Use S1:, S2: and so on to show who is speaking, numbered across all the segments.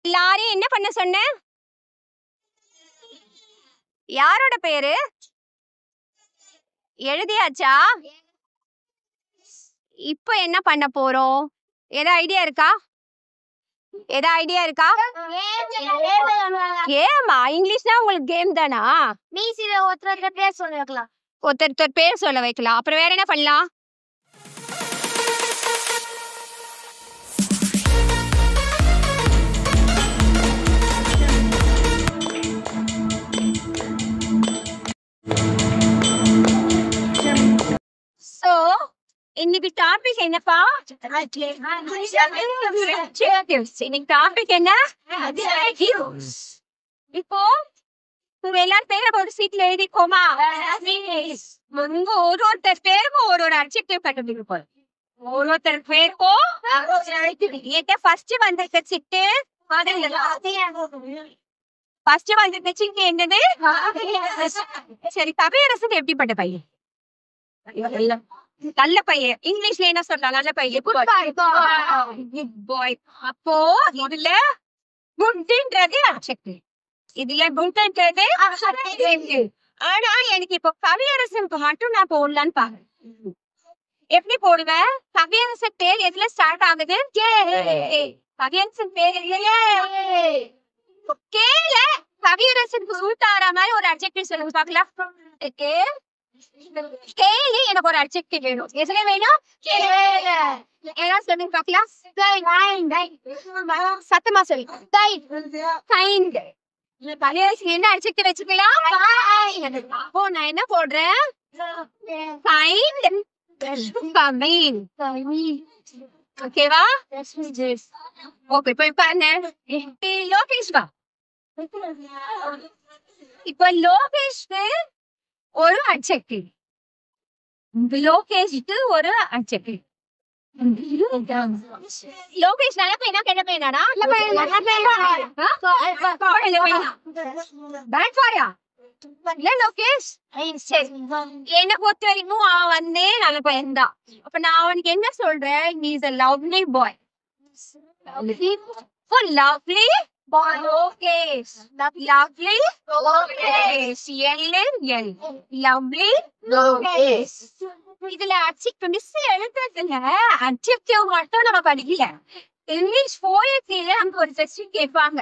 S1: எல்லாரையும் என்ன பண்ண சொன்ன? யாரோட பேரு? எழுதியாச்சா? இப்போ என்ன பண்ண போறோம்? ஏதா ஐடியா இருக்கா? கேமா? இங்கிலீஷ்னா உங்களுக்கு கேம் தானா?
S2: ஒருத்தர் பேர் சொல்ல வைக்கலாம்.
S1: ஒருத்தர் பேர் சொல்ல வைக்கலாம். அப்புறம் வேற என்ன பண்ணலாம்? சோ இன்னைக்கு டாபிக் என்னப்பா? இன்னைக்கு டாபிக் என்ன? இப்போ உங்க எல்லாரும் பேரை ஒரு சீட்ல எழுதிக்கோமா? உங்க ஒருத்தர் பேருக்கும் ஒரு அட்ஜெக்டிவ் கண்டுபிடிப்போம். ஒருத்தர் பேருக்கும் என்கிட்ட ஃபர்ஸ்ட் வந்திருக்க சிட்டு ஃபர்ஸ்ட் வந்திருக்க சிட்டு என்னது? சரி, கவியரசன் எப்படிப்பட்ட பையன்? நல்ல பையன். இங்கிலீஷ்ல என்ன சொல்லலாம்? நல்ல பையன். குட் பாய். அப்போ இதுல குட்ன்றது அட்ஜெக்டிவ், இதுல குட்ன்றது அட்ஜெக்டிவ். ஆனா எனக்கு இப்போ கவியரசனுக்கு மட்டும் நான் போடலான்னு பாக்குறேன். எப்படி போடுவேன்? கவியரசன் பேர் எதுல ஸ்டார்ட் ஆகுது? கவியரசன் பேர் கேல கவியரசனுக்கு சூட் ஆற மாதிரி ஒரு அட்ஜெக்டிவ் சொல்லுங்க பாக்கலாம். கேலி எனக்கு ஒரு அட்ஜெக்டிவ் வேணும். எதுல வேணும்? என்ன சொல்லுங்க பாக்கலாம். சத்தமா சொல்லுங்க. கைண்ட். கவியரசன் என்ன அட்ஜெக்டிவ் வச்சுக்கலாம்? அப்போ நான் என்ன போடுறேன்? கைண்ட். ஓகேவா? ஓகே, போய் பாருங்க. லோகேஷ் வா. இப்ப லோகேஷ்க்கு ஒரு அட்ஜெக்டிவ், லோகேஷ்க்கு ஒரு அட்ஜெக்டிவ். லோகேஷ் நல்ல பையனா கெட்ட பையனாடா? பேட் பாயா? இல்ல லோகேஷ். என்ன பொறுத்த வரைக்கும் அவன் வந்து நல்ல பையன் தான். அப்ப நான் அவனுக்கு என்ன சொல்றேன்? He is a lovely boy. Lovely boy. Lokesh. Lovely Lokesh. L lovely Lokesh. இதுல அட்ஜெக்டிவ் மிஸ் எழுதுறதுல அட்ஜெக்டிவ் மட்டும் நம்ம படிக்கல. இங்கிலீஷ் போயட்ரியில நமக்கு ஒரு கொஸ்டின் கேட்பாங்க.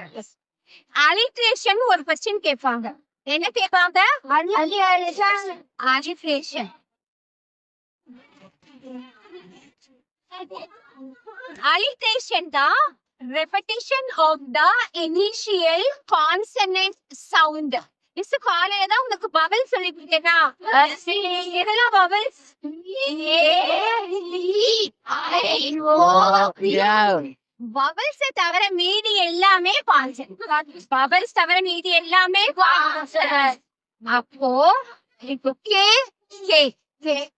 S1: அலிட்ரேஷன் ஒரு கொஸ்டின் கேட்பாங்க. என்ன கேட்பாங்க? அலிட்ரேஷன். அலிட்ரேஷன் தான் repetition of the initial consonant sound. Miss காலையில தான் உங்களுக்கு பவல் சொல்லி கொடுத்தேனா? எதெல்லாம் பவல்ஸ்? பவல்ஸ் தவிர மீதி எல்லாமே கான்சனன்ட். பவல்ஸ் தவிர மீதி எல்லாமே கான்சனன்ட். அப்போ இப்போ கே கே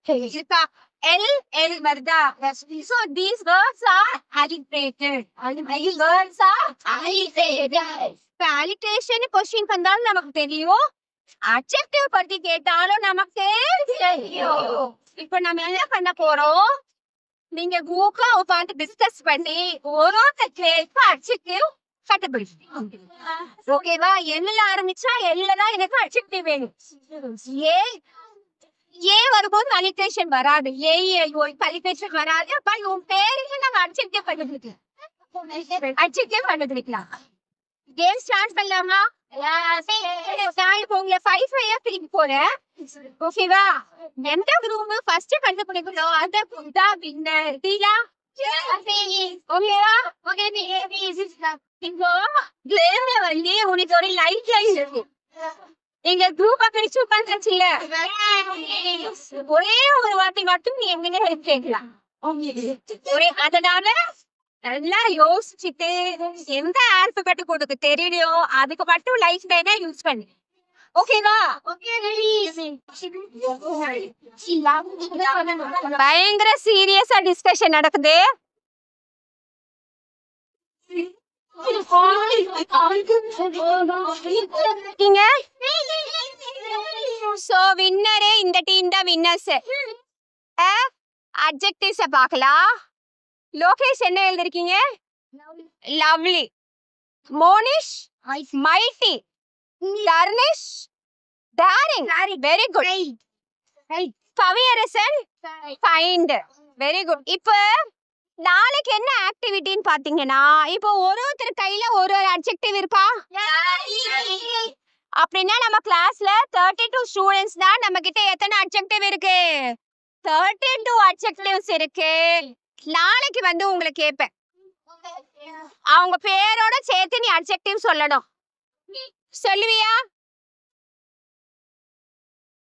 S1: கே இருக்கா? L L வருதா? So these words are alliterated. These words are alliterated. இப்ப alliteration question வந்தாலும் நமக்கு தெரியும், adjective பத்தி கேட்டாலும் நமக்கு தெரியும். இப்ப நம்ம என்ன பண்ண போறோம்? நீங்க குரூப்ல உட்காந்து டிஸ்கஸ் பண்ணி ஒரு adjective கண்டுபிடிச்சு, ஓகேவா? எல்ல ஆரம்பிச்சா எல்லதான் எனக்கு adjective வேணும். ஏ வரும்போது அலிட்ரேஷன் வராது. அலிட்ரேஷன் வராது. அப்ப உன் பேருக்கு நாங்க அட்ஜெக்டிவ் கண்டுபிடிக்கலாம். கேம் ஸ்டார்ட் பண்ணலாமா? நான் இப்போ உங்களை 5 திருப்பி போறேன். ஓகேவா? எந்த குரூப் ஃபர்ஸ்ட் கண்டுபிடிக்கணும் அந்த குரூப் தான் வின்னர். டீலா? ஓகேவா? ஓகே. இப்போ கேம்ல வந்து உனக்கு ஒரு லைட் லைன் இருக்கு. எங்க குரூப்பா பிரிச்சு உட்காந்துச்சுல, ஒரே ஒரு வார்த்தை மட்டும் நீ எங்க கேட்கலாம். அதனால நல்லா யோசிச்சுட்டு எந்த ஆல்பபெட் கொடுக்க தெரியலையோ அதுக்கு மட்டும் லைஃப் லைனா யூஸ் பண்ணு. ஓகேவா? பயங்கர சீரியஸா டிஸ்கஷன் நடக்குது. சோ வின்னரே இந்த டீம் தான் வின்னர்ஸ். அட்ஜெக்டிவ்ஸ் பார்க்கலாம். லோகேஷ் என்ன எழுதிருக்கீங்க? Lovely. Monish mighty Tharnish daring very good Kaviyarasan kind very good இப்போ நாளைக்கு என்ன ஆக்டிவிட்டின்னு பாத்தீங்கன்னா இப்போ ஒருத்தர் கையில ஒரு அட்ஜெக்டிவ் இருக்கா அப்படின்னா நம்ம கிளாஸ்ல 32 ஸ்டூடெண்ட்ஸ் தான் நம்ம கிட்ட எத்தனை அட்ஜெக்டிவ் இருக்கு 32 அட்ஜெக்டிவ்ஸ் இருக்கு நாளைக்கு வந்து உங்களை கேட்பேன் அவங்க பேரோட சேர்த்து நீ அட்ஜெக்டிவ் சொல்லணும் சொல்லுவியா